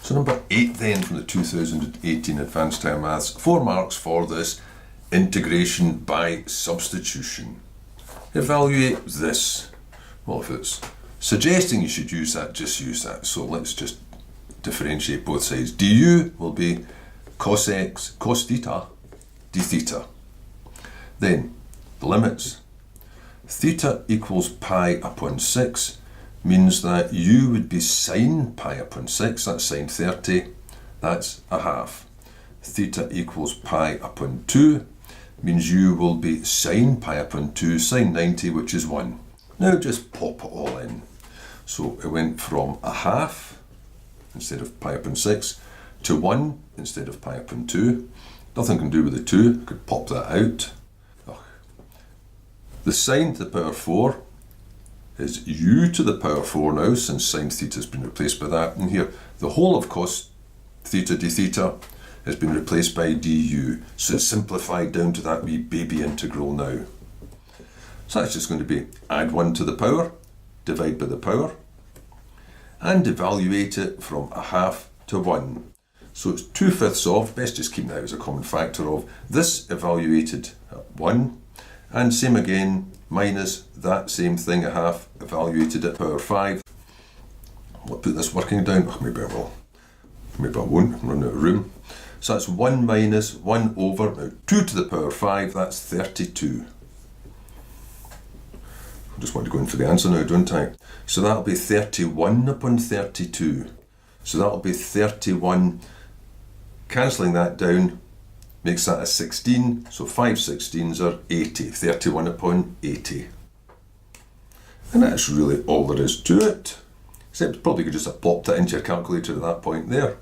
So number 8 then from the 2018 Advanced Higher Maths, 4 marks for this integration by substitution. Evaluate this. Well, if it's suggesting you should use that, just use that. So let's just differentiate both sides. du will be cos theta, d theta. Then the limits. Theta equals pi upon 6 means that u would be sine pi upon 6, that's sine 30, that's a half. Theta equals pi upon 2 means u will be sine pi upon 2, sine 90, which is 1. Now just pop it all in. So it went from a half instead of pi upon 6 to 1 instead of pi upon 2. Nothing can do with the 2, I could pop that out. The sine to the power 4 is u to the power 4 now, since sine theta has been replaced by that. And here, the whole of cos theta d theta has been replaced by du. So it's simplified down to that wee baby integral now. So that's just going to be add 1 to the power, divide by the power, and evaluate it from a half to 1. So it's 2/5 of, best just keep that as a common factor of, this evaluated at 1, and same again, minus that same thing, a half, evaluated at power 5. I'll put this working down, maybe I will, maybe I won't, I'm running out of room. So that's 1 minus 1 over, now 2 to the power 5, that's 32. I just want to go in for the answer now, don't I? So that'll be 31 upon 32. So that'll be 31, cancelling that down, makes that a 16, so 5 16s are 80, 31 upon 80. And that's really all there is to it. Except probably could just have popped that into your calculator at that point there.